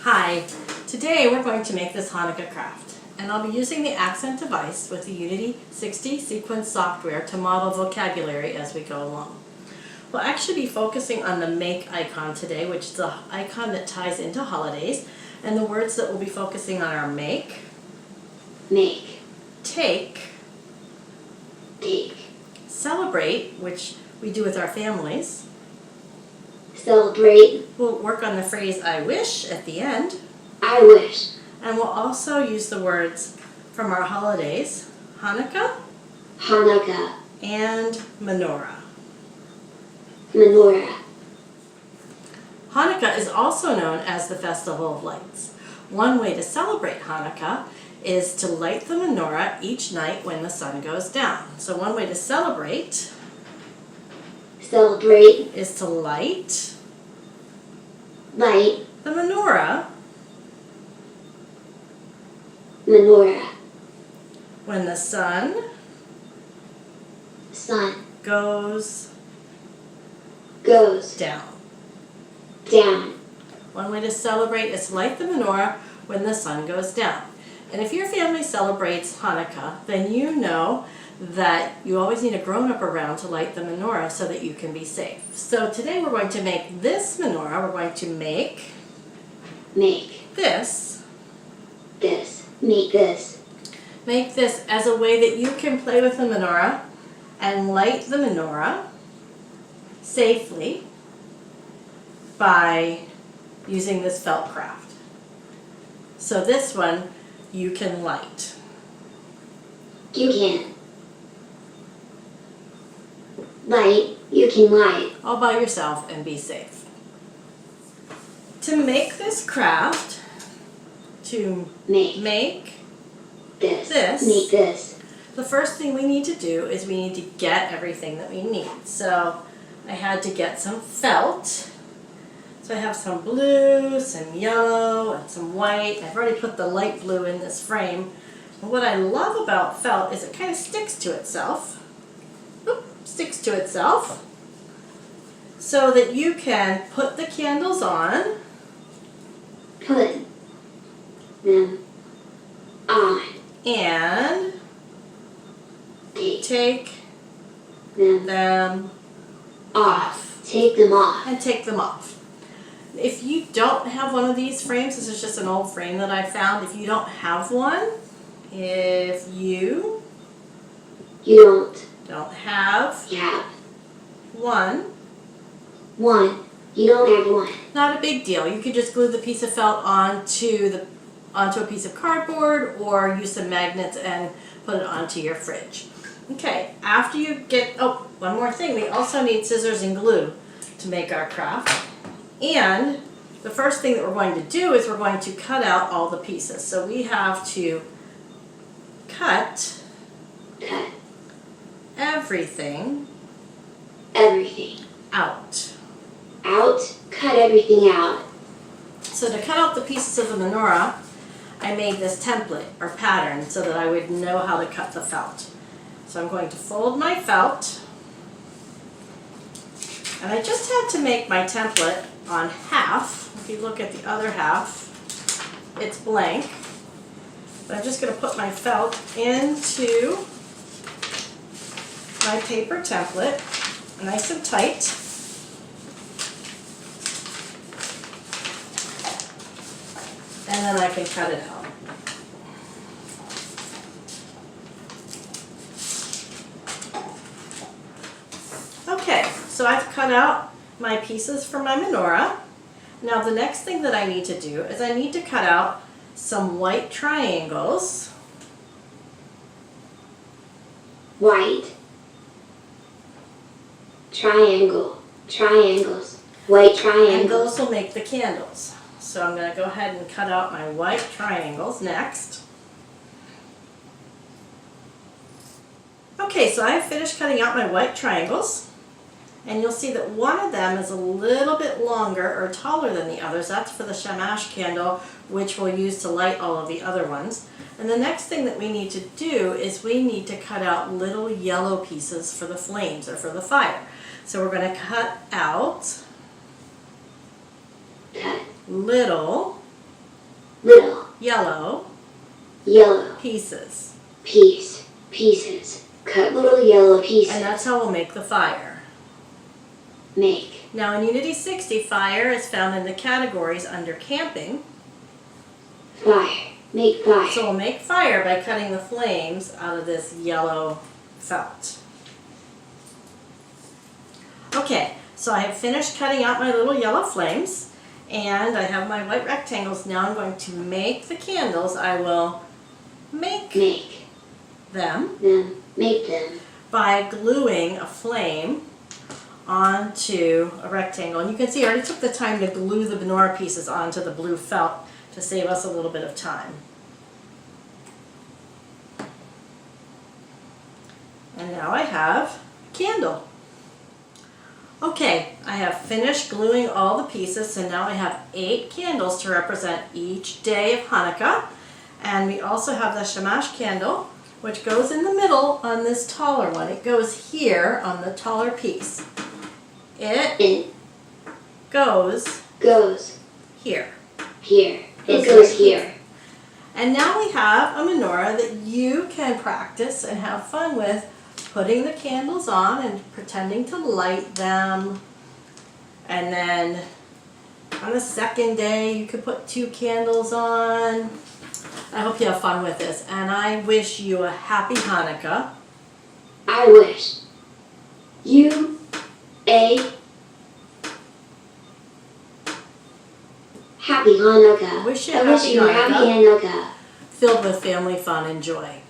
Hi, today we're going to make this Hanukkah craft, and I'll be using the accent device with the Unity 60 sequence software to model vocabulary as we go along. We'll actually be focusing on the make icon today, which is the icon that ties into holidays, and the words that we'll be focusing on are make, take, celebrate, which we do with our families. Celebrate. We'll work on the phrase I wish at the end. I wish. And we'll also use the words from our holidays, Hanukkah Hanukkah. and Menorah. Menorah. Hanukkah is also known as the Festival of Lights. One way to celebrate Hanukkah is to light the menorah each night when the sun goes down. So one way to celebrate is to light the menorah when the sun goes down. One way to celebrate is to light the menorah when the sun goes down. And if your family celebrates Hanukkah, then you know that you always need a grown-up around to light the menorah so that you can be safe. So today we're going to make this menorah. We're going to make this. Make this as a way that you can play with the menorah and light the menorah safely by using this felt craft. So this one you can light. You can light. All by yourself and be safe. To make this craft, to make this, the first thing we need to do is we need to get everything that we need. So I had to get some felt. So I have some blue, some yellow, and some white. I've already put the light blue in this frame. And what I love about felt is it kind of sticks to itself. So that you can put the candles on. And take them off. And take them off. If you don't have one of these frames, this is just an old frame that I found. If you don't have one, if you don't have one, you don't have one. Not a big deal. You could just glue the piece of felt onto a piece of cardboard or use some magnets and put it onto your fridge. Okay, after you get, one more thing. We also need scissors and glue to make our craft. And the first thing that we're going to do is we're going to cut out all the pieces. So we have to cut everything out. Cut everything out. So to cut out the pieces of the menorah, I made this template or pattern so that I would know how to cut the felt. So I'm going to fold my felt, and I just had to make my template on half. If you look at the other half, it's blank. But I'm just going to put my felt into my paper template, nice and tight. And then I can cut it out. Okay, so I've cut out my pieces for my menorah. Now the next thing that I need to do is I need to cut out some white triangles. White triangles. White triangles. And those will make the candles. So I'm going to go ahead and cut out my white triangles next. Okay, so I've finished cutting out my white triangles. And you'll see that one of them is a little bit longer or taller than the others. That's for the shamash candle, which we'll use to light all of the other ones. And the next thing that we need to do is we need to cut out little yellow pieces for the flames or for the fire. So we're going to cut out little little, yellow yellow, pieces. pieces. Cut little yellow pieces. And that's how we'll make the fire. Make, Now in Unity 60, fire is found in the categories under camping. fire, make fire. So we'll make fire by cutting the flames out of this yellow felt. Okay, so I have finished cutting out my little yellow flames, and I have my white rectangles. Now I'm going to make the candles. I will make them Make them. by gluing a flame onto a rectangle. And you can see I already took the time to glue the menorah pieces onto the blue felt to save us a little bit of time. And now I have a candle. Okay, I have finished gluing all the pieces, so now I have 8 candles to represent each day of Hanukkah. And we also have the shamash candle, which goes in the middle on this taller one. It goes here on the taller piece. It goes here. Here. It goes here. And now we have a menorah that you can practice and have fun with, putting the candles on and pretending to light them. And then on the second day you could put 2 candles on. I hope you have fun with this, and I wish you a happy Hanukkah. I wish you a happy Hanukkah. Wish you a I wish happy you a happy Hanukkah. Hanukkah. Filled with family fun and joy.